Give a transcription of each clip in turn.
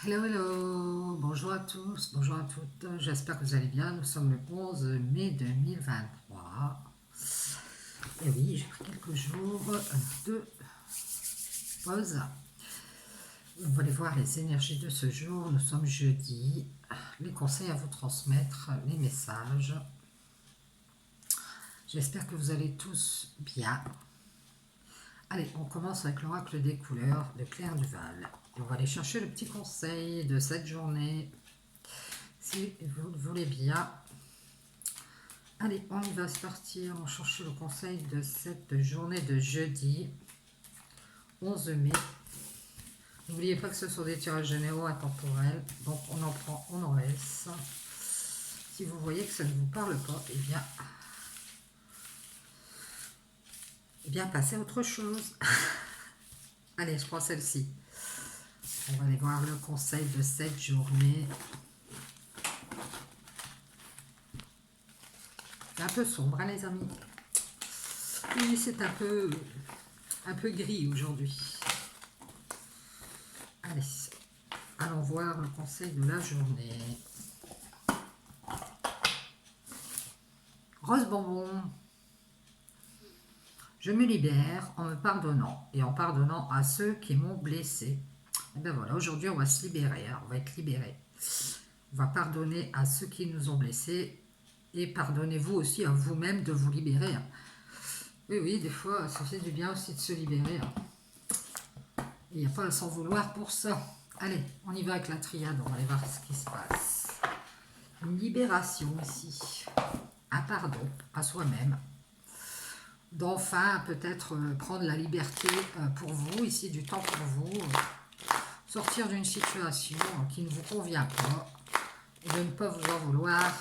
Hello, hello, bonjour à tous, bonjour à toutes, j'espère que vous allez bien. Nous sommes le 11 mai 2023. Et oui, j'ai pris quelques jours de pause. Vous allez voir les énergies de ce jour. Nous sommes jeudi. Les conseils à vous transmettre, les messages. J'espère que vous allez tous bien. Allez, on commence avec l'oracle des couleurs de Claire Duval. Et on va aller chercher le petit conseil de cette journée. Si vous le voulez bien. Allez, on y va, se partir. On cherche le conseil de cette journée de jeudi 11 mai. N'oubliez pas que ce sont des tirages généraux intemporels. Donc on en prend, on en laisse. Si vous voyez que ça ne vous parle pas, eh bien passez à autre chose. Allez, je prends celle-ci. On va aller voir le conseil de cette journée. C'est un peu sombre, hein, les amis. Oui, c'est un peu gris aujourd'hui. Allez, allons voir le conseil de la journée. Rose bonbon. Je me libère en me pardonnant et en pardonnant à ceux qui m'ont blessé. Et bien voilà, aujourd'hui on va se libérer, hein, on va être libéré. On va pardonner à ceux qui nous ont blessés et pardonnez-vous aussi à vous-même de vous libérer. Hein. Oui, oui, des fois ça fait du bien aussi de se libérer. Hein. Il n'y a pas à s'en vouloir pour ça. Allez, on y va avec la triade, on va aller voir ce qui se passe. Une libération ici. Un pardon à soi-même. D'enfin peut-être prendre la liberté pour vous, ici du temps pour vous, sortir d'une situation qui ne vous convient pas, et de ne pas vous en vouloir,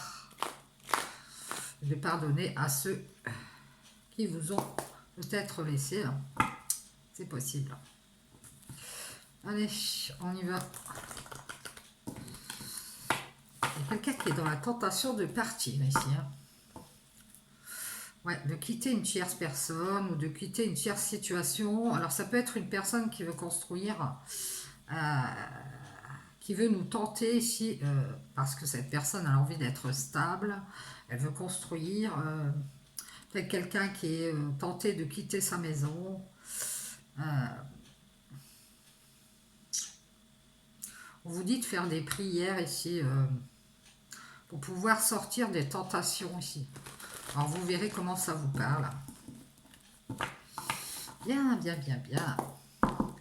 de pardonner à ceux qui vous ont peut-être laissé. C'est possible. Allez, on y va. Il y a quelqu'un qui est dans la tentation de partir ici. Hein. Ouais, de quitter une tierce personne ou de quitter une tierce situation. Alors ça peut être une personne qui veut construire, qui veut nous tenter ici, parce que cette personne a envie d'être stable, elle veut construire, peut-être quelqu'un qui est tenté de quitter sa maison. On vous dit de faire des prières ici pour pouvoir sortir des tentations ici. Alors vous verrez comment ça vous parle. Bien, bien, bien, bien.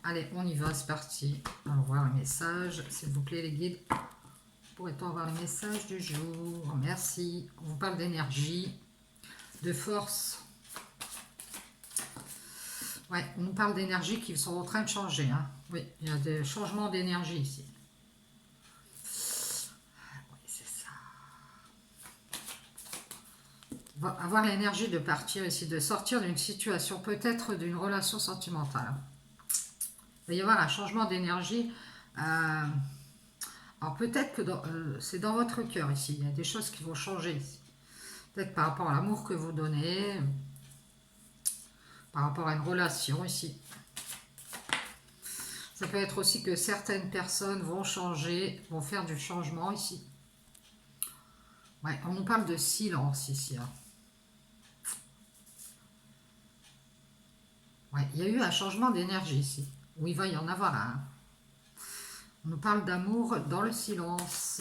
Allez, on y va, c'est parti. On va voir le message. S'il vous plaît, les guides, pourrait-on avoir le message du jour? Merci. On vous parle d'énergie, de force. Ouais, on nous parle d'énergie qui sont en train de changer. Hein. Oui, il y a des changements d'énergie ici. Oui, c'est ça. On va avoir l'énergie de partir ici, de sortir d'une situation, peut-être d'une relation sentimentale. Il va y avoir un changement d'énergie. Alors peut-être que c'est dans votre cœur ici. Il y a des choses qui vont changer ici. Peut-être par rapport à l'amour que vous donnez, par rapport à une relation ici. Ça peut être aussi que certaines personnes vont changer, vont faire du changement ici. Ouais, on nous parle de silence ici. Hein. Ouais, il y a eu un changement d'énergie ici, où il va y en avoir un. On nous parle d'amour dans le silence.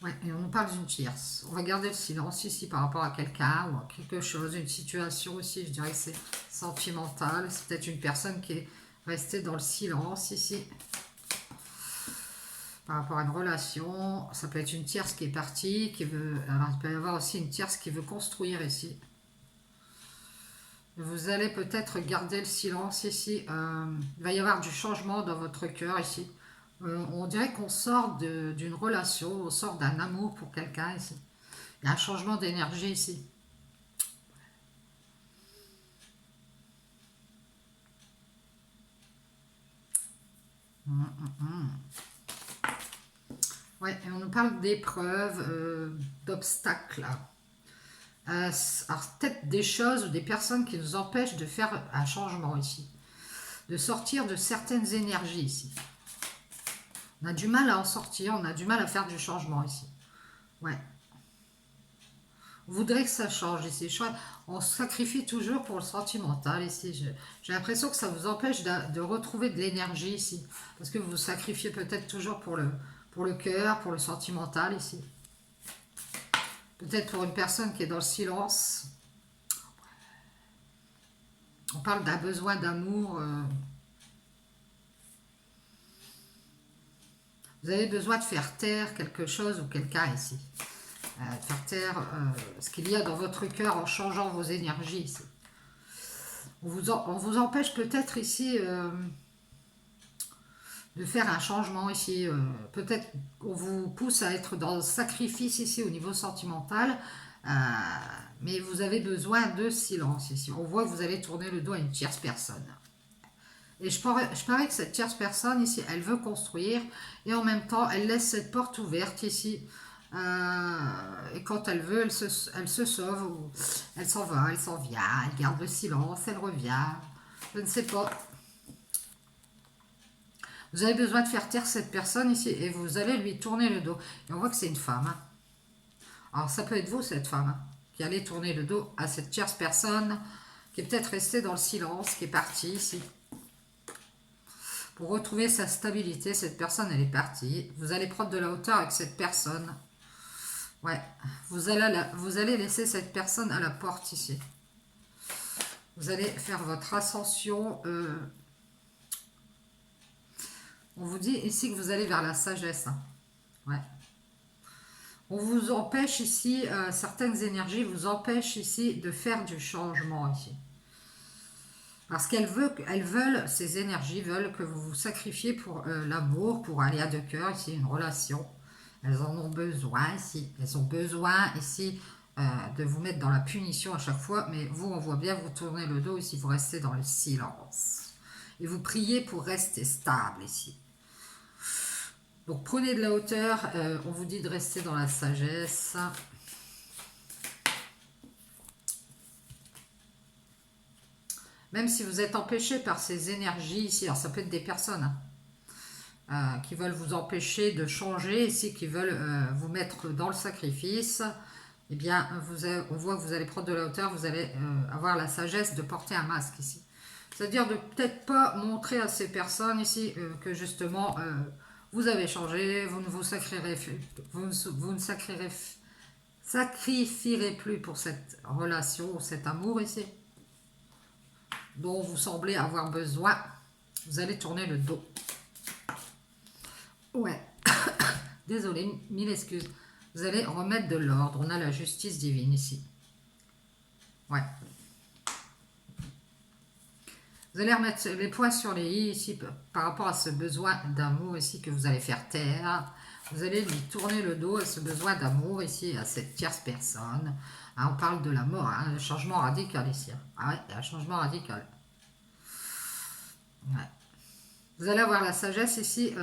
Ouais, et on nous parle d'une tierce. On va garder le silence ici par rapport à quelqu'un ou à quelque chose, une situation aussi. Je dirais que c'est sentimental. C'est peut-être une personne qui est restée dans le silence ici. Par rapport à une relation, ça peut être une tierce qui est partie, qui veut. Alors, il peut y avoir aussi une tierce qui veut construire ici. Vous allez peut-être garder le silence ici. Il va y avoir du changement dans votre cœur ici. On dirait qu'on sort d'une relation, on sort d'un amour pour quelqu'un ici. Il y a un changement d'énergie ici. Ouais, et on nous parle d'épreuves, d'obstacles. Alors peut-être des choses ou des personnes qui nous empêchent de faire un changement ici. De sortir de certaines énergies ici. On a du mal à en sortir, on a du mal à faire du changement ici. Ouais. On voudrait que ça change ici. On se sacrifie toujours pour le sentimental ici. J'ai l'impression que ça vous empêche de retrouver de l'énergie ici. Parce que vous vous sacrifiez peut-être toujours pour le cœur, pour le sentimental ici. Peut-être pour une personne qui est dans le silence. On parle d'un besoin d'amour. Vous avez besoin de faire taire quelque chose ou quelqu'un ici. De faire taire ce qu'il y a dans votre cœur en changeant vos énergies ici. On vous empêche peut-être ici de faire un changement ici. Peut-être qu'on vous pousse à être dans le sacrifice ici au niveau sentimental. Mais vous avez besoin de silence ici. On voit que vous allez tourner le dos à une tierce personne. Et je parie que cette tierce personne ici, elle veut construire et en même temps, elle laisse cette porte ouverte ici. Et quand elle veut, elle se sauve, ou elle s'en va, elle s'en vient, elle garde le silence, elle revient. Je ne sais pas. Vous avez besoin de faire taire cette personne ici et vous allez lui tourner le dos. Et on voit que c'est une femme. Hein. Alors ça peut être vous, cette femme, hein, qui allez tourner le dos à cette tierce personne qui est peut-être restée dans le silence, qui est partie ici. Pour retrouver sa stabilité, cette personne, elle est partie. Vous allez prendre de la hauteur avec cette personne. Ouais, vous allez laisser cette personne à la porte ici. Vous allez faire votre ascension. On vous dit ici que vous allez vers la sagesse. Hein. Ouais. On vous empêche ici, certaines énergies vous empêchent ici de faire du changement ici. Parce ces énergies veulent que vous vous sacrifiez pour l'amour, pour aller à deux cœurs, ici, une relation. Elles en ont besoin ici. Elles ont besoin ici de vous mettre dans la punition à chaque fois. Mais vous, on voit bien, vous tournez le dos ici, vous restez dans le silence. Et vous priez pour rester stable ici. Donc prenez de la hauteur. On vous dit de rester dans la sagesse. Même si vous êtes empêché par ces énergies ici, alors ça peut être des personnes qui veulent vous empêcher de changer ici, qui veulent vous mettre dans le sacrifice, eh bien, on voit que vous allez prendre de la hauteur, vous allez avoir la sagesse de porter un masque ici. C'est-à-dire de peut-être pas montrer à ces personnes ici que justement vous avez changé, vous ne vous sacrifierez plus pour cette relation, cet amour ici, dont vous semblez avoir besoin. Vous allez tourner le dos. Ouais. Désolé, mille excuses. Vous allez remettre de l'ordre. On a la justice divine ici. Ouais. Vous allez remettre les points sur les i ici par rapport à ce besoin d'amour ici que vous allez faire taire. Vous allez lui tourner le dos à ce besoin d'amour ici, à cette tierce personne. Hein, on parle de la mort, hein, un changement radical ici. Ah ouais, il y a un changement radical. Ouais. Vous allez avoir la sagesse ici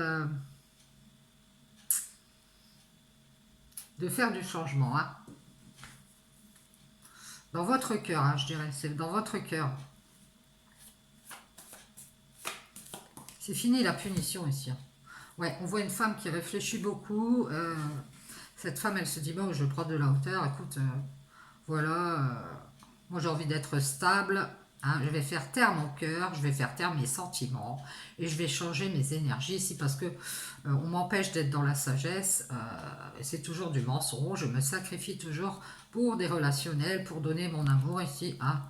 de faire du changement. Hein. Dans votre cœur, hein, je dirais. C'est dans votre cœur. C'est fini la punition ici. Hein. Ouais, on voit une femme qui réfléchit beaucoup. Cette femme, elle se dit, bon, je prends de la hauteur. Écoute, voilà, moi j'ai envie d'être stable. Hein, je vais faire taire mon cœur, je vais faire taire mes sentiments et je vais changer mes énergies ici parce que on m'empêche d'être dans la sagesse. C'est toujours du mensonge. Je me sacrifie toujours pour des relationnels, pour donner mon amour ici. Hein.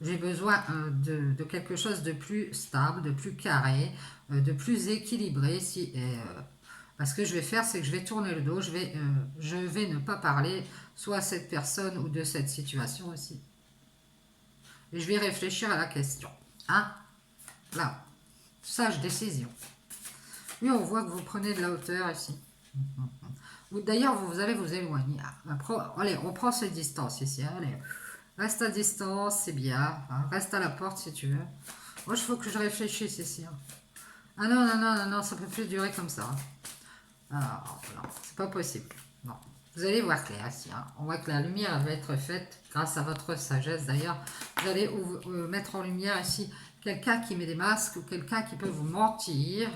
J'ai besoin de quelque chose de plus stable, de plus carré, de plus équilibré ici. Et, parce que je vais faire, c'est que je vais tourner le dos, je vais ne pas parler soit à cette personne ou de cette situation ici. Et je vais réfléchir à la question. Hein? Là. Sage décision. Oui, on voit que vous prenez de la hauteur ici. D'ailleurs, vous allez vous éloigner. Allez, on prend cette distance ici. Allez, reste à distance, c'est bien. Hein? Reste à la porte si tu veux. Moi, il faut que je réfléchisse ici. Hein. Ah non, non, non, non, non, ça peut plus durer comme ça. Alors, non, c'est pas possible. Non. Vous allez voir clair ici. Hein. On voit que la lumière va être faite grâce à votre sagesse. D'ailleurs, vous allez mettre en lumière ici quelqu'un qui met des masques ou quelqu'un qui peut vous mentir.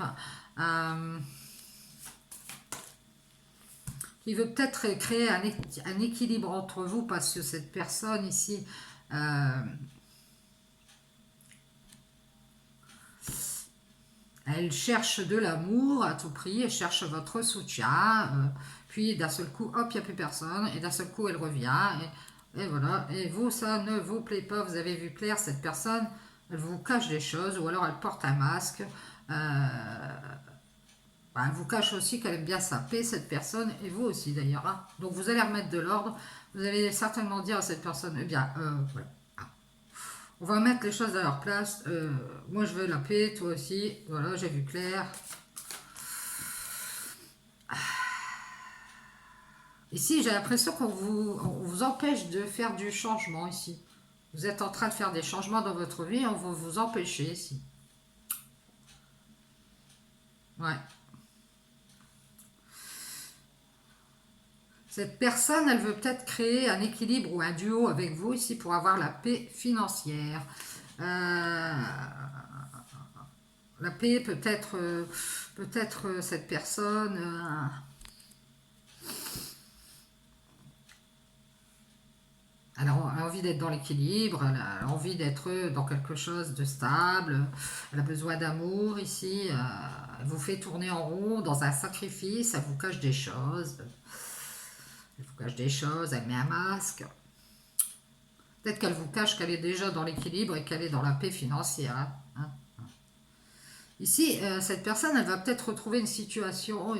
qui veut peut-être créer un équilibre entre vous, parce que cette personne ici, elle cherche de l'amour à tout prix, elle cherche votre soutien, puis d'un seul coup, hop, il n'y a plus personne, et d'un seul coup, elle revient, et voilà, et vous, ça ne vous plaît pas, vous avez vu clair, cette personne, elle vous cache des choses, ou alors elle porte un masque, elle vous cache aussi qu'elle aime bien sa paix, cette personne, et vous aussi d'ailleurs, hein. Donc vous allez remettre de l'ordre, vous allez certainement dire à cette personne, eh bien, voilà. On va mettre les choses à leur place. Moi, je veux la paix, toi aussi. Voilà, j'ai vu clair. Ici, j'ai l'impression on vous empêche de faire du changement ici. Vous êtes en train de faire des changements dans votre vie, on va vous empêcher ici. Ouais. Cette personne, elle veut peut-être créer un équilibre ou un duo avec vous ici pour avoir la paix financière. La paix, peut-être cette personne... elle a envie d'être dans l'équilibre, elle a envie d'être dans quelque chose de stable, elle a besoin d'amour ici, elle vous fait tourner en rond dans un sacrifice, elle vous cache des choses, elle met un masque. Peut-être qu'elle vous cache qu'elle est déjà dans l'équilibre et qu'elle est dans la paix financière, hein. Ici, cette personne, elle va peut-être retrouver une situation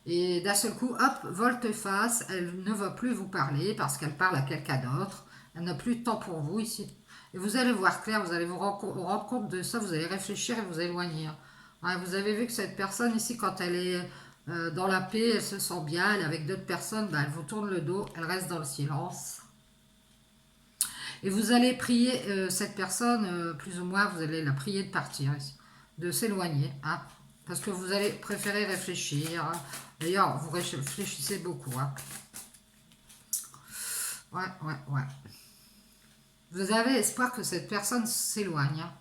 et d'un seul coup, hop, volte-face, elle ne va plus vous parler parce qu'elle parle à quelqu'un d'autre. Elle n'a plus de temps pour vous ici. Et vous allez voir clair, vous allez vous rendre compte de ça, vous allez réfléchir et vous éloigner. Ouais, vous avez vu que cette personne ici, quand elle est dans la paix, elle se sent bien, elle est avec d'autres personnes, ben, elle vous tourne le dos, elle reste dans le silence. Et vous allez prier cette personne, plus ou moins, vous allez la prier de partir ici, de s'éloigner, hein, parce que vous allez préférer réfléchir, hein. D'ailleurs, vous réfléchissez beaucoup, hein. Ouais. Vous avez espoir que cette personne s'éloigne, hein,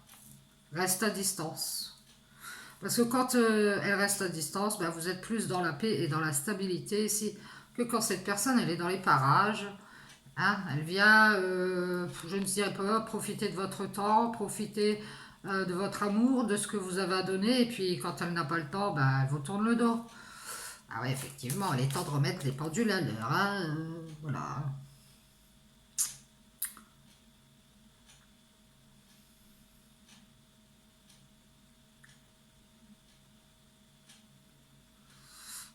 reste à distance. Parce que quand elle reste à distance, ben, vous êtes plus dans la paix et dans la stabilité ici que quand cette personne elle est dans les parages. Hein, elle vient, je ne dirais pas, profiter de votre temps, profiter de votre amour, de ce que vous avez à donner, et puis quand elle n'a pas le temps, ben, elle vous tourne le dos. Ah oui, effectivement, il est temps de remettre les pendules à l'heure, hein, voilà.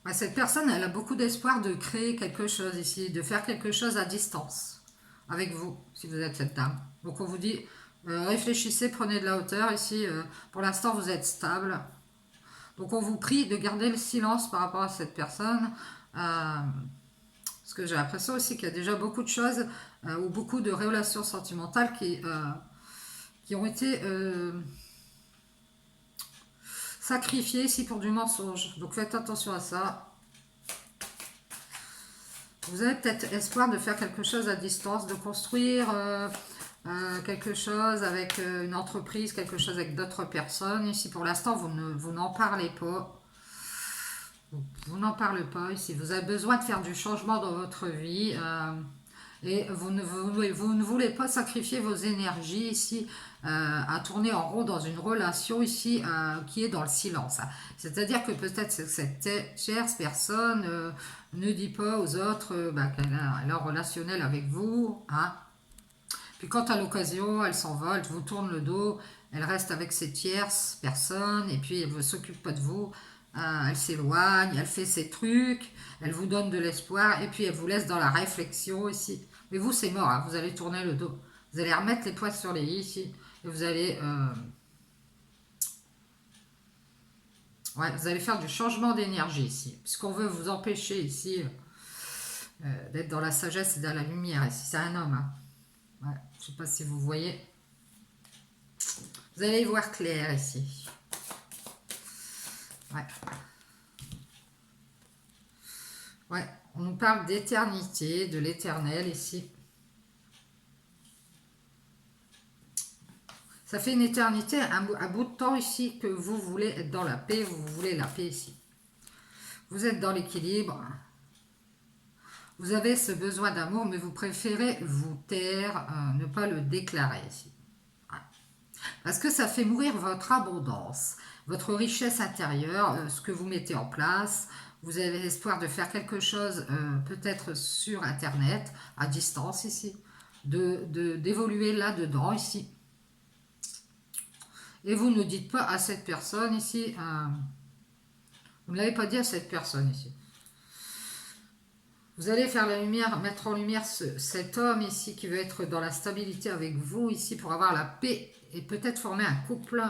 Ouais, cette personne, elle a beaucoup d'espoir de créer quelque chose ici, de faire quelque chose à distance, avec vous, si vous êtes cette dame. Donc on vous dit, réfléchissez, prenez de la hauteur ici, pour l'instant vous êtes stable. Donc on vous prie de garder le silence par rapport à cette personne. Parce que j'ai l'impression aussi qu'il y a déjà beaucoup de choses ou beaucoup de relations sentimentales qui ont été sacrifiées ici pour du mensonge. Donc faites attention à ça. Vous avez peut-être espoir de faire quelque chose à distance, de construire quelque chose avec une entreprise, quelque chose avec d'autres personnes. Ici pour l'instant vous n'en parlez pas. Vous n'en parlez pas ici. Vous avez besoin de faire du changement dans votre vie. Et vous ne voulez pas sacrifier vos énergies ici à tourner en rond dans une relation ici qui est dans le silence. C'est-à-dire que peut-être cette chère personne ne dit pas aux autres qu'elle est en relationnel avec vous, hein. Puis quand à l'occasion, elle s'envole, elle vous tourne le dos, elle reste avec ses tierces personnes et puis elle ne s'occupe pas de vous. Elle s'éloigne, elle fait ses trucs, elle vous donne de l'espoir et puis elle vous laisse dans la réflexion ici. Mais vous, c'est mort, hein, vous allez tourner le dos. Vous allez remettre les poils sur les i ici et vous allez faire du changement d'énergie ici. Puisqu'on veut vous empêcher ici d'être dans la sagesse et dans la lumière ici. C'est un homme, hein. Ouais, je ne sais pas si vous voyez. Vous allez y voir clair ici. Ouais. Ouais, on nous parle d'éternité, de l'éternel ici. Ça fait une éternité, un bout de temps ici que vous voulez être dans la paix, vous voulez la paix ici. Vous êtes dans l'équilibre. Vous avez ce besoin d'amour, mais vous préférez vous taire, ne pas le déclarer ici. Ouais. Parce que ça fait mourir votre abondance, votre richesse intérieure, ce que vous mettez en place. Vous avez l'espoir de faire quelque chose, peut-être sur Internet, à distance ici, d'évoluer là-dedans ici. Et vous ne dites pas à cette personne ici, vous ne l'avez pas dit à cette personne ici. Vous allez faire la lumière, mettre en lumière cet homme ici qui veut être dans la stabilité avec vous ici pour avoir la paix et peut-être former un couple.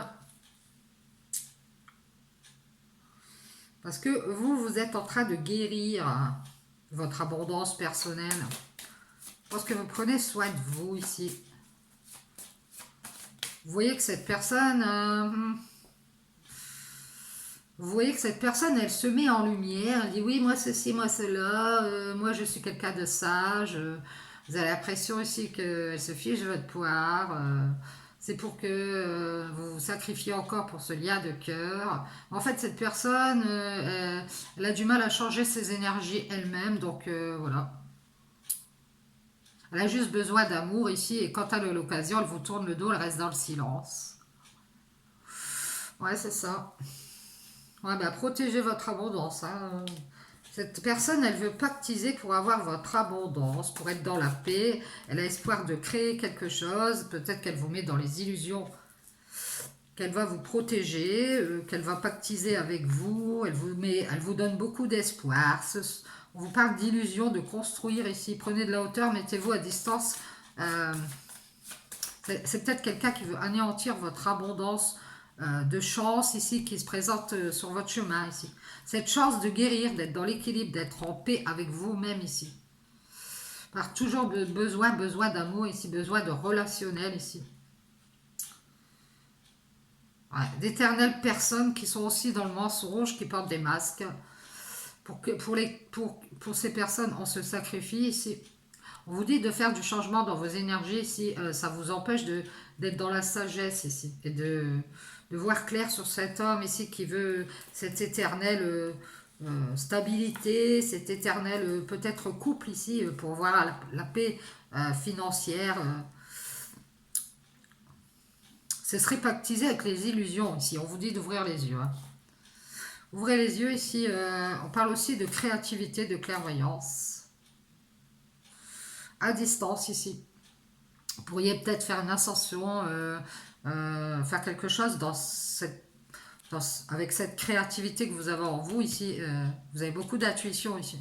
Parce que vous, vous êtes en train de guérir votre abondance personnelle. Je pense que vous prenez soin de vous ici. Vous voyez que cette personne... vous voyez que cette personne, elle se met en lumière, elle dit oui, moi ceci, moi cela, moi je suis quelqu'un de sage. Vous avez l'impression ici qu'elle se fiche de votre pouvoir. C'est pour que vous vous sacrifiez encore pour ce lien de cœur. En fait, cette personne, elle a du mal à changer ses énergies elle-même, donc voilà. Elle a juste besoin d'amour ici, et quand elle a l'occasion, elle vous tourne le dos, elle reste dans le silence. Ouais, c'est ça. Ouais, bah, protégez votre abondance. Hein. Cette personne, elle veut pactiser pour avoir votre abondance, pour être dans la paix. Elle a espoir de créer quelque chose. Peut-être qu'elle vous met dans les illusions, qu'elle va vous protéger, qu'elle va pactiser avec vous. Elle vous donne beaucoup d'espoir. On vous parle d'illusion, de construire ici. Prenez de la hauteur, mettez-vous à distance. Euh, c'est peut-être quelqu'un qui veut anéantir votre abondance de chance ici qui se présente sur votre chemin ici. Cette chance de guérir, d'être dans l'équilibre, d'être en paix avec vous-même ici. Par toujours besoin d'amour ici, besoin de relationnel ici. Ouais, d'éternelles personnes qui sont aussi dans le mensonge, qui portent des masques. Pour ces personnes, on se sacrifie ici. On vous dit de faire du changement dans vos énergies ici. Ça vous empêche d'être dans la sagesse ici. Et de voir clair sur cet homme ici qui veut cette éternelle stabilité, cet éternel peut-être couple ici pour voir la paix financière. Ce serait pactisé avec les illusions ici. On vous dit d'ouvrir les yeux. Hein. Ouvrez les yeux ici. On parle aussi de créativité, de clairvoyance. À distance ici. Vous pourriez peut-être faire une ascension, faire quelque chose avec cette créativité que vous avez en vous ici. Vous avez beaucoup d'intuition ici.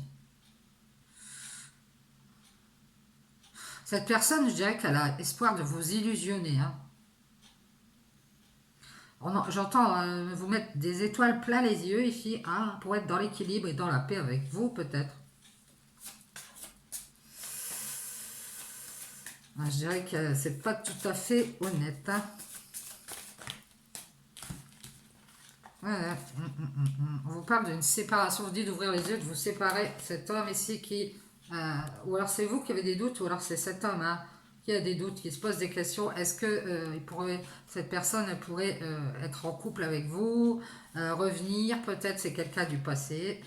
Cette personne, je dirais qu'elle a espoir de vous illusionner. Hein. J'entends vous mettre des étoiles plein les yeux ici hein, pour être dans l'équilibre et dans la paix avec vous peut-être. Je dirais que c'est pas tout à fait honnête. Hein. Ouais. On vous parle d'une séparation. On vous dit d'ouvrir les yeux, de vous séparer. Cet homme ici qui... ou alors c'est vous qui avez des doutes, ou alors c'est cet homme hein, qui a des doutes, qui se pose des questions. Est-ce que cette personne elle pourrait être en couple avec vous, revenir, peut-être c'est quelqu'un du passé.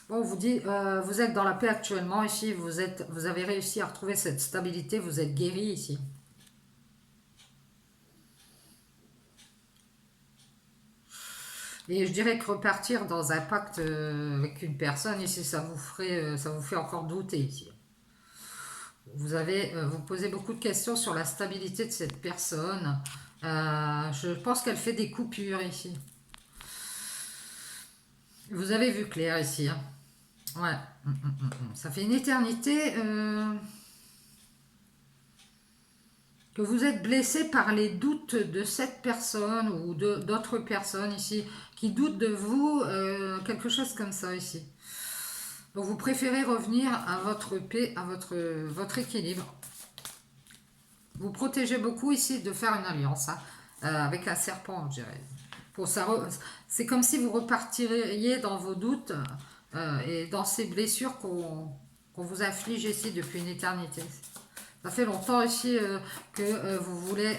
Bon, on vous dit, vous êtes dans la paix actuellement ici, vous avez réussi à retrouver cette stabilité, vous êtes guéri ici. Et je dirais que repartir dans un pacte avec une personne ici, ça vous fait encore douter ici. Vous posez beaucoup de questions sur la stabilité de cette personne. Je pense qu'elle fait des coupures ici. Vous avez vu clair ici. Hein. Ouais. Ça fait une éternité que vous êtes blessé par les doutes de cette personne ou d'autres personnes ici qui doutent de vous, quelque chose comme ça ici. Donc vous préférez revenir à votre paix, à votre équilibre. Vous protégez beaucoup ici de faire une alliance hein, avec un serpent, je dirais. C'est comme si vous repartiriez dans vos doutes et dans ces blessures qu'on vous inflige ici depuis une éternité. Ça fait longtemps ici que vous voulez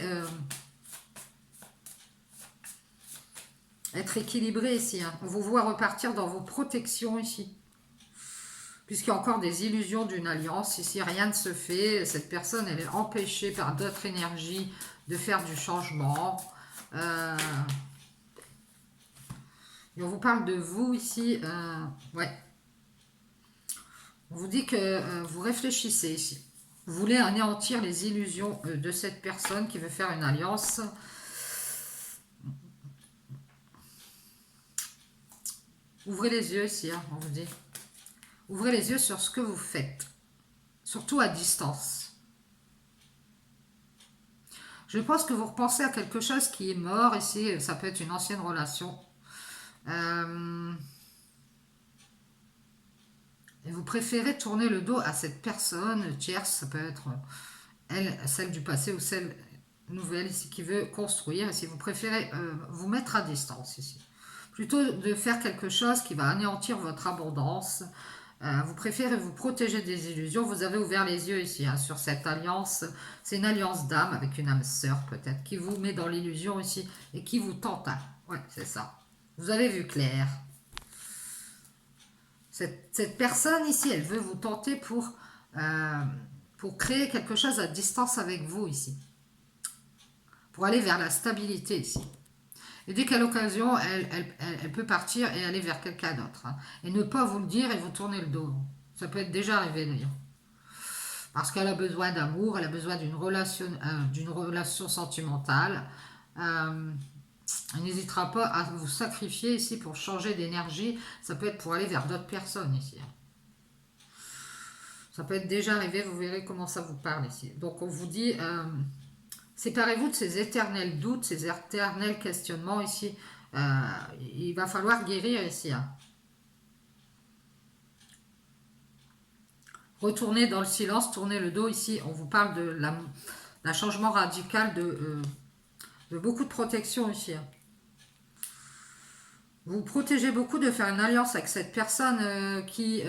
être équilibré ici. Hein. On vous voit repartir dans vos protections ici. Puisqu'il y a encore des illusions d'une alliance, ici rien ne se fait, cette personne elle est empêchée par d'autres énergies de faire du changement. Et on vous parle de vous ici, ouais. On vous dit que vous réfléchissez ici. Vous voulez anéantir les illusions de cette personne qui veut faire une alliance. Ouvrez les yeux ici, hein, on vous dit. Ouvrez les yeux sur ce que vous faites. Surtout à distance. Je pense que vous repensez à quelque chose qui est mort ici. Ça peut être une ancienne relation. Et vous préférez tourner le dos à cette personne tierce. Ça peut être elle, celle du passé ou celle nouvelle ici qui veut construire. Et si vous préférez vous mettre à distance ici. Plutôt de faire quelque chose qui va anéantir votre abondance. Vous préférez vous protéger des illusions. Vous avez ouvert les yeux ici hein, sur cette alliance. C'est une alliance d'âme avec une âme sœur peut-être qui vous met dans l'illusion ici et qui vous tente. Hein. Ouais, c'est ça. Vous avez vu clair. Cette personne ici, elle veut vous tenter pour créer quelque chose à distance avec vous ici. Pour aller vers la stabilité ici. Et dès qu'à l'occasion, elle peut partir et aller vers quelqu'un d'autre. Hein. Et ne pas vous le dire et vous tourner le dos. Ça peut être déjà arrivé d'ailleurs. Parce qu'elle a besoin d'amour, elle a besoin d'une relation sentimentale. Elle n'hésitera pas à vous sacrifier ici pour changer d'énergie. Ça peut être pour aller vers d'autres personnes ici. Ça peut être déjà arrivé, vous verrez comment ça vous parle ici. Donc on vous dit... séparez-vous de ces éternels doutes, ces éternels questionnements ici. Il va falloir guérir ici. Hein. Retournez dans le silence, tournez le dos ici. On vous parle de d'un changement radical de beaucoup de protection ici. Hein. Vous protégez beaucoup de faire une alliance avec cette personne qui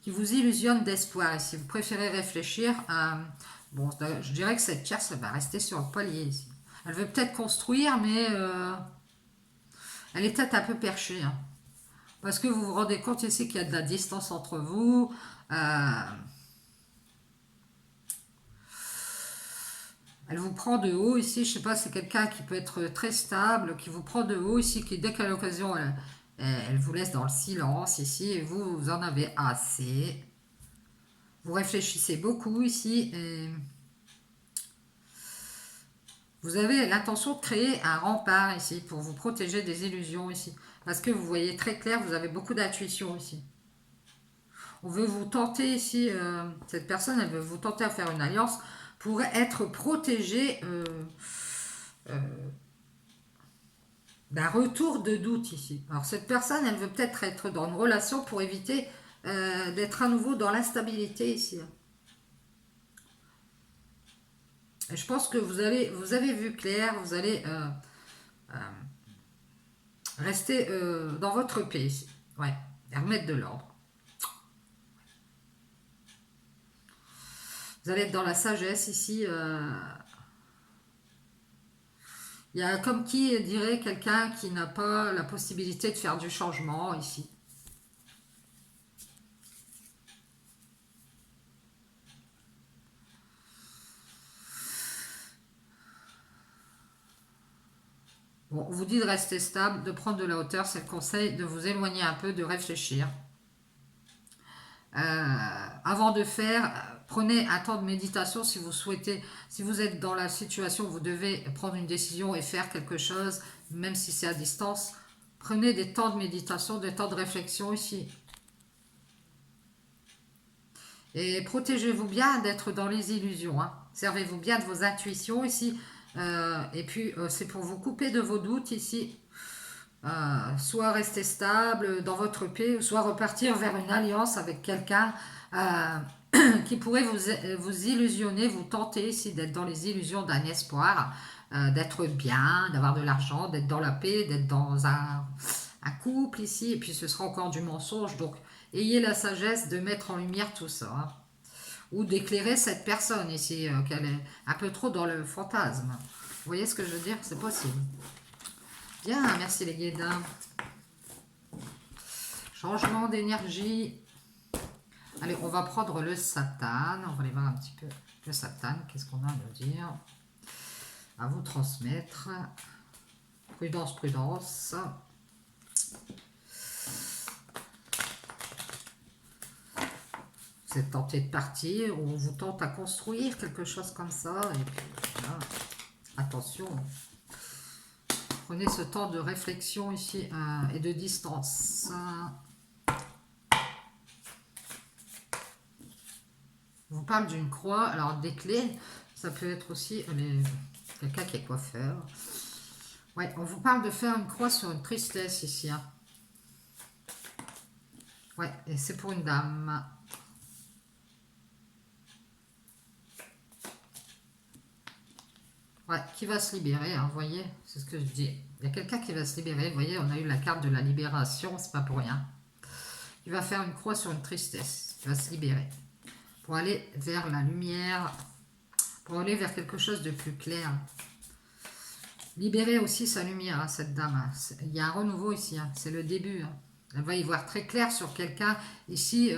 vous illusionne d'espoir ici. Vous préférez réfléchir à... Bon, je dirais que cette tierce, elle va rester sur le palier ici. Elle veut peut-être construire, mais elle est peut-être un peu perchée. Hein. Parce que vous vous rendez compte ici qu'il y a de la distance entre vous. Elle vous prend de haut ici. Je ne sais pas, c'est quelqu'un qui peut être très stable, qui vous prend de haut ici, qui dès qu'à l'occasion, elle vous laisse dans le silence ici. Et vous en avez assez. Vous réfléchissez beaucoup ici. Et vous avez l'intention de créer un rempart ici pour vous protéger des illusions ici. Parce que vous voyez très clair, vous avez beaucoup d'intuition ici. On veut vous tenter ici, cette personne, elle veut vous tenter à faire une alliance pour être protégée d'un retour de doute ici. Alors cette personne, elle veut peut-être être dans une relation pour éviter d'être à nouveau dans l'instabilité ici. Et je pense que vous avez vu clair, vous allez rester dans votre paix ici. Ouais, et remettre de l'ordre. Vous allez être dans la sagesse ici. Il y a comme qui dirait quelqu'un qui n'a pas la possibilité de faire du changement ici. Bon, on vous dit de rester stable, de prendre de la hauteur, c'est le conseil, de vous éloigner un peu, de réfléchir. Avant de faire, prenez un temps de méditation si vous souhaitez, si vous êtes dans la situation où vous devez prendre une décision et faire quelque chose, même si c'est à distance, prenez des temps de méditation, des temps de réflexion ici. Et protégez-vous bien d'être dans les illusions. Hein. Servez-vous bien de vos intuitions ici. Et puis, c'est pour vous couper de vos doutes ici. Soit rester stable dans votre paix, soit repartir vers une alliance avec quelqu'un qui pourrait vous illusionner, vous tenter ici d'être dans les illusions d'un espoir, d'être bien, d'avoir de l'argent, d'être dans la paix, d'être dans un couple ici, et puis ce sera encore du mensonge. Donc, ayez la sagesse de mettre en lumière tout ça. Hein. Ou d'éclairer cette personne ici, qu'elle est un peu trop dans le fantasme. Vous voyez ce que je veux dire? C'est possible. Bien, merci les guédins. Changement d'énergie. Allez, on va prendre le Satan. On va aller voir un petit peu le Satan. Qu'est-ce qu'on a à nous dire? À vous transmettre. Prudence, prudence. Vous êtes tenté de partir ou on vous tente à construire quelque chose comme ça. Et puis, voilà. Attention. Prenez ce temps de réflexion ici et de distance. On vous parle d'une croix. Alors, des clés, ça peut être aussi quelqu'un qui est coiffeur. Ouais, on vous parle de faire une croix sur une tristesse ici. Hein. Ouais, et c'est pour une dame. Ouais, qui va se libérer, hein, vous voyez, c'est ce que je dis. Il y a quelqu'un qui va se libérer, vous voyez, on a eu la carte de la libération, c'est pas pour rien. Il va faire une croix sur une tristesse, il va se libérer. Pour aller vers la lumière, pour aller vers quelque chose de plus clair. Libérer aussi sa lumière, hein, cette dame. Hein. Il y a un renouveau ici, hein, c'est le début. Hein. Elle va y voir très clair sur quelqu'un. Ici,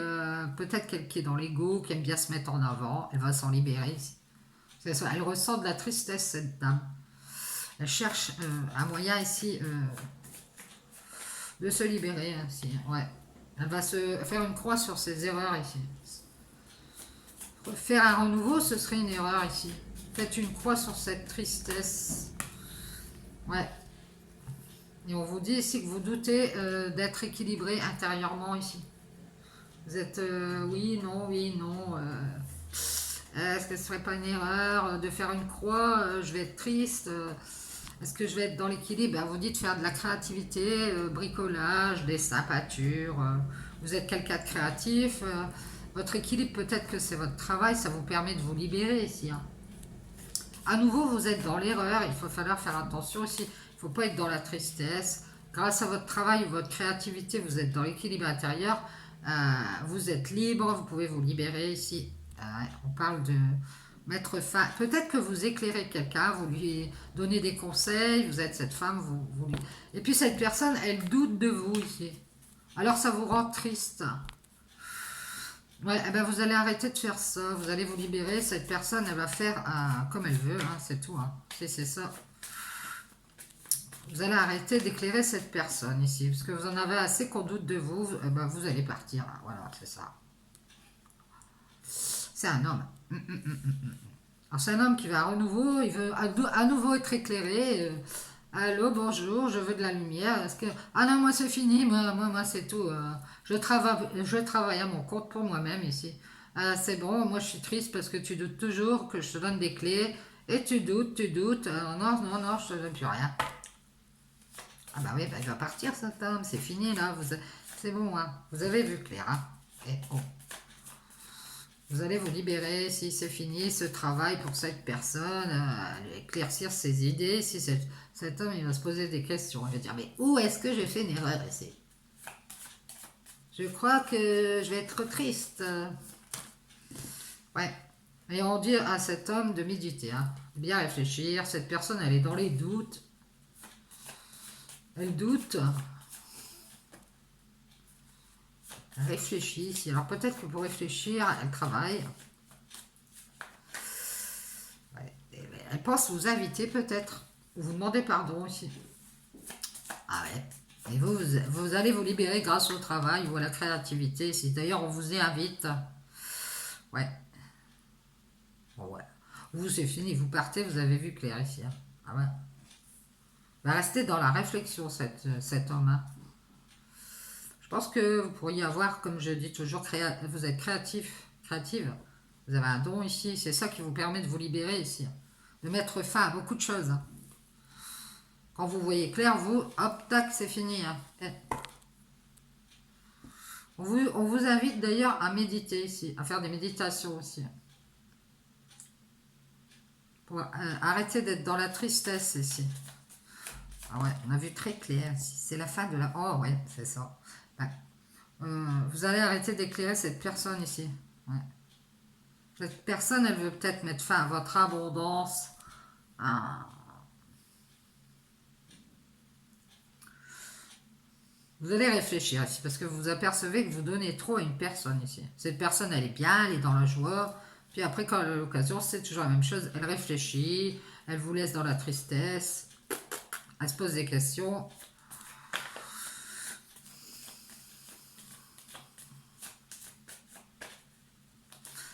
peut-être quelqu'un qui est dans l'ego, qui aime bien se mettre en avant, elle va s'en libérer ici. Elle ressent de la tristesse, cette dame. Elle cherche un moyen ici de se libérer. Ici. Ouais. Elle va se faire une croix sur ses erreurs ici. Faire un renouveau, ce serait une erreur ici. Faites une croix sur cette tristesse. Ouais. Et on vous dit ici que vous doutez d'être équilibré intérieurement ici. Vous êtes oui, non, oui, non. Est-ce que ce serait pas une erreur de faire une croix? Je vais être triste. Est-ce que je vais être dans l'équilibre? Vous dites faire de la créativité, bricolage, dessin, peinture. Vous êtes quelqu'un de créatif. Votre équilibre, peut-être que c'est votre travail. Ça vous permet de vous libérer ici. Hein. À nouveau, vous êtes dans l'erreur. Il faut falloir faire attention aussi. Il ne faut pas être dans la tristesse. Grâce à votre travail ou votre créativité, vous êtes dans l'équilibre intérieur. Vous êtes libre. Vous pouvez vous libérer ici. On parle de mettre fin. Peut-être que vous éclairez quelqu'un, vous lui donnez des conseils, vous êtes cette femme, vous lui... Et puis cette personne, elle doute de vous ici. Alors ça vous rend triste. Ouais, eh ben vous allez arrêter de faire ça, vous allez vous libérer. Cette personne, elle va faire comme elle veut, hein, c'est tout. Hein. C'est ça. Vous allez arrêter d'éclairer cette personne ici, parce que vous en avez assez qu'on doute de vous. Eh ben vous allez partir. Hein. Voilà, c'est ça. C'est un homme. Alors c'est un homme qui va à renouveau, il veut à nouveau être éclairé. Allô, bonjour, je veux de la lumière. Est-ce que... Ah non, moi c'est fini, moi c'est tout. Je travaille à mon compte pour moi-même ici. C'est bon, moi je suis triste parce que tu doutes toujours que je te donne des clés. Et tu doutes, tu doutes. Non, non, non, je te donne plus rien. Ah bah oui, bah, il va partir cet homme, c'est fini là. C'est bon, hein. Vous avez vu clair. Hein. Et oh. Vous allez vous libérer si c'est fini ce travail pour cette personne, éclaircir ses idées. Si cet homme il va se poser des questions, il va dire mais où est-ce que j'ai fait une erreur ici? Je crois que je vais être triste. Ouais. Et on dit à cet homme de méditer, hein, bien réfléchir. Cette personne elle est dans les doutes. Elle doute. Elle réfléchit ici. Alors peut-être que pour réfléchir, elle travaille. Elle pense vous inviter peut-être, ou vous demander pardon aussi. Ah ouais. Et vous allez vous libérer grâce au travail ou à la créativité. Si d'ailleurs on vous y invite. Ouais. Bon ouais. Vous c'est fini, vous partez, vous avez vu clair ici. Hein. Ah ouais. Va rester dans la réflexion cet homme. Hein. Je pense que vous pourriez avoir, comme je dis toujours, vous êtes créative. Vous avez un don ici. C'est ça qui vous permet de vous libérer ici. De mettre fin à beaucoup de choses. Hein. Quand vous voyez clair, vous, hop, tac, c'est fini. Hein. On vous invite d'ailleurs à méditer ici, à faire des méditations aussi. Pour arrêter d'être dans la tristesse ici. Ah ouais, on a vu très clair ici. C'est la fin de la... Oh ouais, c'est ça. Ouais. Vous allez arrêter d'éclairer cette personne ici. Ouais. Cette personne, elle veut peut-être mettre fin à votre abondance. Vous allez réfléchir ici, parce que vous apercevez que vous donnez trop à une personne ici. Cette personne, elle est bien, elle est dans la joie. Puis après, quand elle a l'occasion, c'est toujours la même chose. Elle réfléchit, elle vous laisse dans la tristesse. Elle se pose des questions.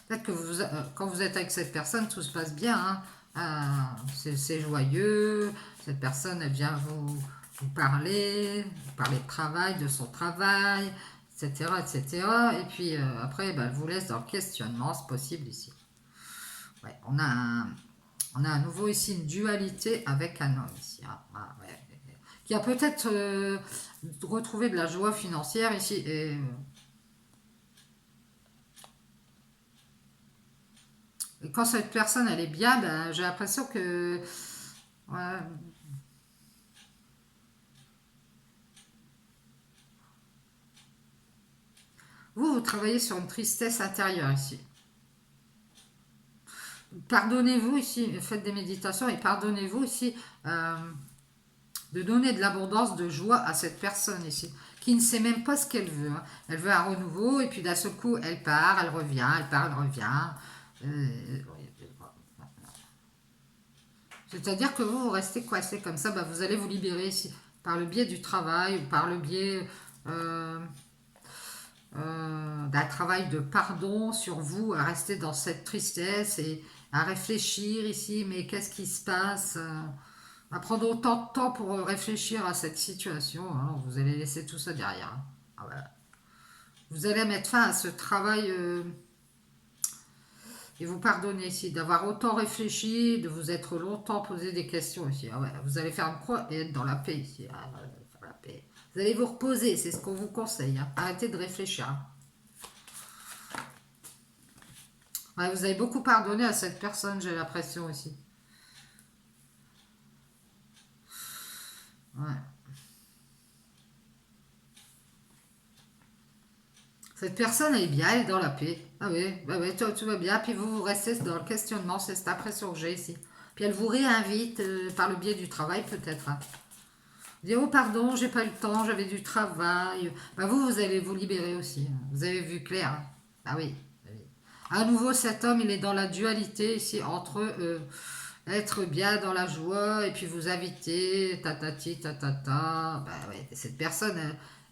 Peut-être que quand vous êtes avec cette personne, tout se passe bien. Hein. C'est joyeux. Cette personne, elle vient vous parler de travail, de son travail, etc. etc. Et puis après, elle vous laisse dans le questionnement, c'est possible ici. Ouais, on a à nouveau ici une dualité avec un homme ici. Hein. Ouais. Qui a peut-être retrouvé de la joie financière ici. Et quand cette personne elle est bien, j'ai l'impression que ouais, vous travaillez sur une tristesse intérieure ici. Pardonnez-vous ici, faites des méditations et pardonnez-vous ici de donner de l'abondance de joie à cette personne ici, qui ne sait même pas ce qu'elle veut. Hein. Elle veut un renouveau et puis d'un seul coup elle part, elle revient, elle part, elle revient. C'est-à-dire que vous restez coincé comme ça, vous allez vous libérer ici par le biais du travail ou par le biais euh, d'un travail de pardon sur vous, à rester dans cette tristesse et à réfléchir ici, mais qu'est-ce qui se passe à prendre autant de temps pour réfléchir à cette situation, hein, vous allez laisser tout ça derrière. Hein. Ah ouais. Vous allez mettre fin à ce travail et vous pardonner ici d'avoir autant réfléchi, de vous être longtemps posé des questions ici. Ah ouais, vous allez faire une croix et être dans la paix ici. Ah ouais, faire la paix. Vous allez vous reposer, c'est ce qu'on vous conseille. Hein. Arrêtez de réfléchir. Hein. Ouais, vous avez beaucoup pardonné à cette personne, j'ai l'impression aussi. Ouais. Cette personne, elle est bien, elle est dans la paix. Ah oui, tout va bien. Puis vous restez dans le questionnement, c'est cette impression que j'ai ici. Puis elle vous réinvite par le biais du travail peut-être. Hein. Vous dites, oh pardon, j'ai pas eu le temps, j'avais du travail. Vous allez vous libérer aussi. Hein. Vous avez vu clair. Hein. Ah oui. Ah oui. À nouveau, cet homme, il est dans la dualité ici entre être bien dans la joie et puis vous inviter, tatati, tatata. Cette personne,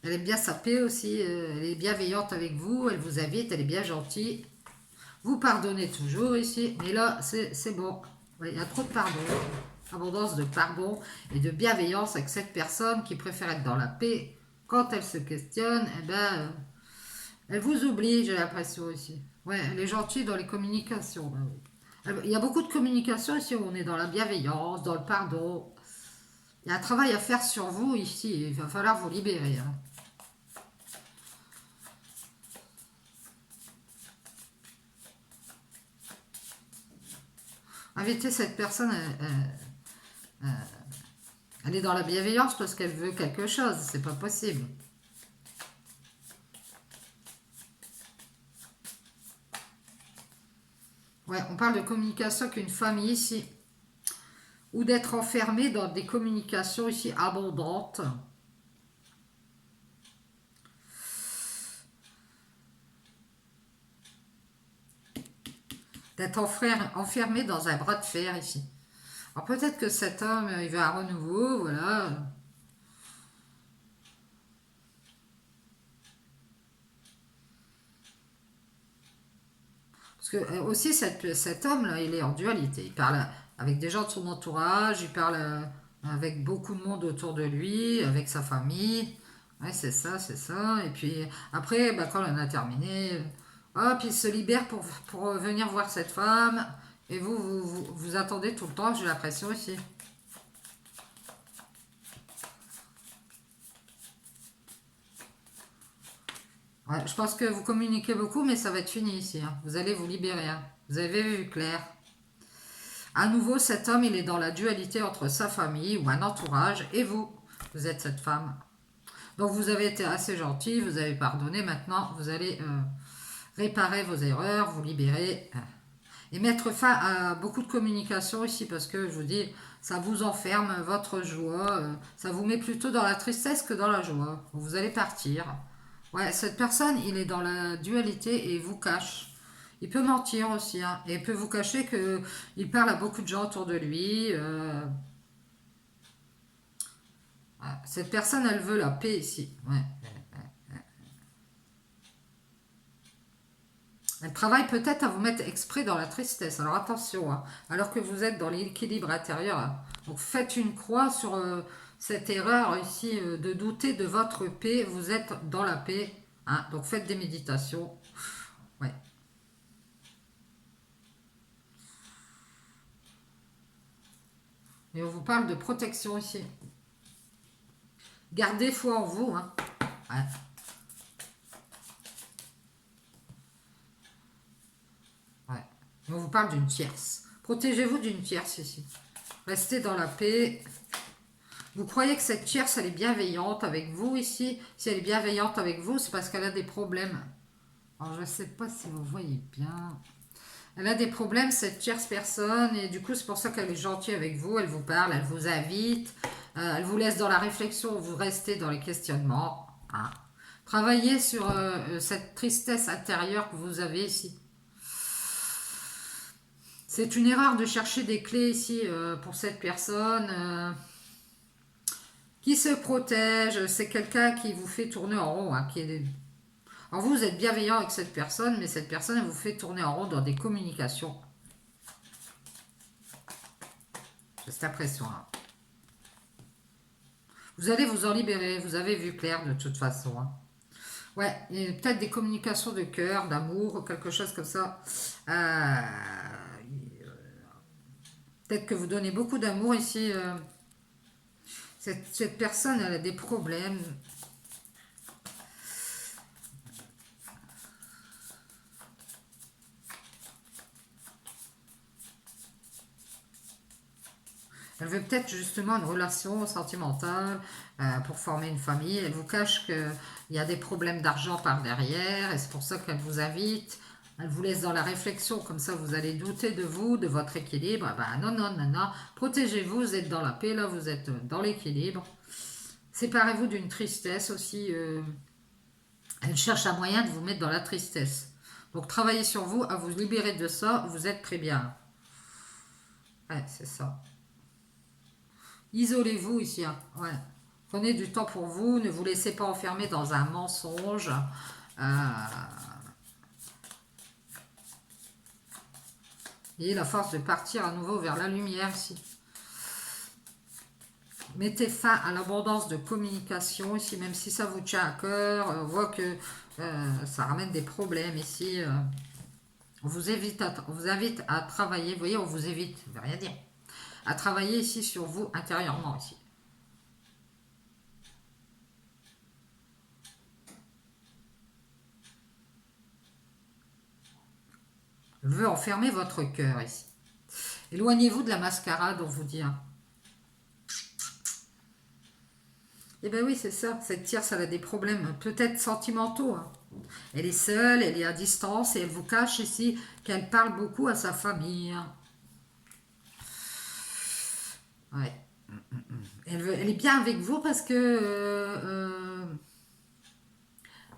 elle aime bien sa paix aussi, elle est bienveillante avec vous, elle vous invite, elle est bien gentille. Vous pardonnez toujours ici, mais là, c'est bon. Ouais, il y a trop de pardon, abondance de pardon et de bienveillance avec cette personne qui préfère être dans la paix. Quand elle se questionne, elle vous oublie, j'ai l'impression ici. Ouais, elle est gentille dans les communications. Oui. Il y a beaucoup de communication ici où on est dans la bienveillance, dans le pardon. Il y a un travail à faire sur vous ici. Il va falloir vous libérer. Hein. Inviter cette personne, elle est dans la bienveillance parce qu'elle veut quelque chose. C'est pas possible. Ouais, on parle de communication qu'une famille ici. Ou d'être enfermé dans des communications ici abondantes. D'être enfermé dans un bras de fer ici. Alors peut-être que cet homme, il veut un renouveau, voilà. Parce que aussi cet homme-là, il est en dualité. Il parle avec des gens de son entourage, il parle avec beaucoup de monde autour de lui, avec sa famille. Ouais, c'est ça, c'est ça. Et puis après, quand on a terminé, hop, il se libère pour venir voir cette femme. Et vous attendez tout le temps, j'ai l'impression ici. Ouais, je pense que vous communiquez beaucoup, mais ça va être fini ici. Hein. Vous allez vous libérer. Hein. Vous avez vu clair. À nouveau, cet homme, il est dans la dualité entre sa famille ou un entourage et vous. Vous êtes cette femme. Donc vous avez été assez gentil, vous avez pardonné. Maintenant, vous allez réparer vos erreurs, vous libérer et mettre fin à beaucoup de communication ici parce que je vous dis, Ça vous enferme, votre joie. Ça vous met plutôt dans la tristesse que dans la joie. Vous allez partir. Ouais, cette personne, il est dans la dualité et il vous cache. Il peut mentir aussi, hein, et il peut vous cacher que il parle à beaucoup de gens autour de lui. Ouais, cette personne, elle veut la paix ici. Ouais. Elle travaille peut-être à vous mettre exprès dans la tristesse. Alors attention, hein, alors que vous êtes dans l'équilibre intérieur. Hein. Donc faites une croix sur cette erreur ici de douter de votre paix. Vous êtes dans la paix. Hein, donc faites des méditations. Ouais. Et on vous parle de protection ici. Gardez foi en vous. Hein. Ouais. Ouais. Et on vous parle d'une tierce. Protégez-vous d'une tierce ici. Restez dans la paix. Vous croyez que cette tierce, elle est bienveillante avec vous ici. Si elle est bienveillante avec vous, c'est parce qu'elle a des problèmes. Alors, je ne sais pas si vous voyez bien. Elle a des problèmes, cette tierce personne, et du coup, c'est pour ça qu'elle est gentille avec vous. Elle vous parle, elle vous invite, elle vous laisse dans la réflexion, vous restez dans les questionnements. Hein. Travaillez sur cette tristesse intérieure que vous avez ici. C'est une erreur de chercher des clés ici pour cette personne. Qui se protège, c'est quelqu'un qui vous fait tourner en rond. Hein, Alors vous êtes bienveillant avec cette personne, mais cette personne elle vous fait tourner en rond dans des communications. J'ai cette impression. Hein. Vous allez vous en libérer, vous avez vu clair de toute façon. Hein. Ouais, et peut-être des communications de cœur, d'amour, quelque chose comme ça. Peut-être que vous donnez beaucoup d'amour ici. Cette personne, elle a des problèmes. Elle veut peut-être justement une relation sentimentale pour former une famille. Elle vous cache qu'il y a des problèmes d'argent par derrière et c'est pour ça qu'elle vous invite. Elle vous laisse dans la réflexion, comme ça vous allez douter de vous, de votre équilibre. Ben non, non, non, non. Protégez-vous, vous êtes dans la paix, là vous êtes dans l'équilibre. Séparez-vous d'une tristesse aussi. Elle cherche un moyen de vous mettre dans la tristesse. Donc travaillez sur vous, à vous libérer de ça, vous êtes très bien. Ouais, c'est ça. Isolez-vous ici. Hein. Ouais. Prenez du temps pour vous. Ne vous laissez pas enfermer dans un mensonge. Ayez la force de partir à nouveau vers la lumière ici. Mettez fin à l'abondance de communication ici, même si ça vous tient à cœur. On voit que ça ramène des problèmes ici. On vous invite à travailler. Vous voyez, on vous évite. Ça ne veut rien dire. À travailler ici sur vous intérieurement ici. Je veux enfermer votre cœur ici. Éloignez-vous de la mascarade, on vous dit. Hein. Eh bien oui, c'est ça. Cette tierce, elle a des problèmes peut-être sentimentaux. Hein. Elle est seule, elle est à distance et elle vous cache ici qu'elle parle beaucoup à sa famille. Hein. Ouais. Elle est bien avec vous parce que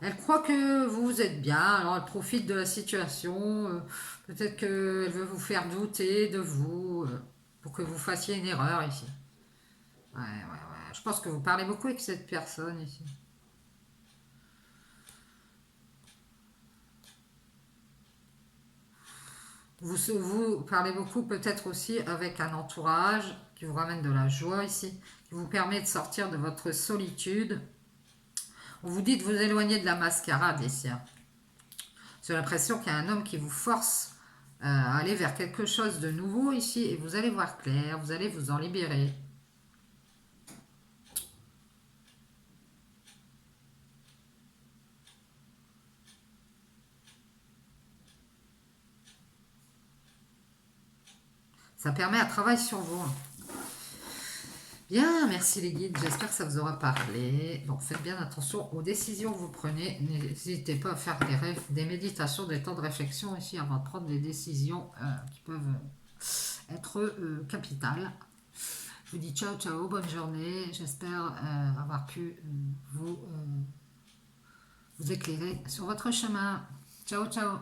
elle croit que vous êtes bien, alors elle profite de la situation. Peut-être qu'elle veut vous faire douter de vous pour que vous fassiez une erreur ici. Ouais, ouais, ouais. Je pense que vous parlez beaucoup avec cette personne ici. Vous parlez beaucoup peut-être aussi avec un entourage qui vous ramène de la joie ici, qui vous permet de sortir de votre solitude. On vous dit de vous éloigner de la mascarade ici. Hein. J'ai l'impression qu'il y a un homme qui vous force à aller vers quelque chose de nouveau ici et vous allez voir clair, vous allez vous en libérer. Ça permet un travail sur vous. Bien, merci les guides, j'espère que ça vous aura parlé. Bon, faites bien attention aux décisions que vous prenez. N'hésitez pas à faire des méditations, des temps de réflexion ici avant de prendre des décisions qui peuvent être capitales. Je vous dis ciao, ciao, bonne journée. J'espère avoir pu vous éclairer sur votre chemin. Ciao, ciao.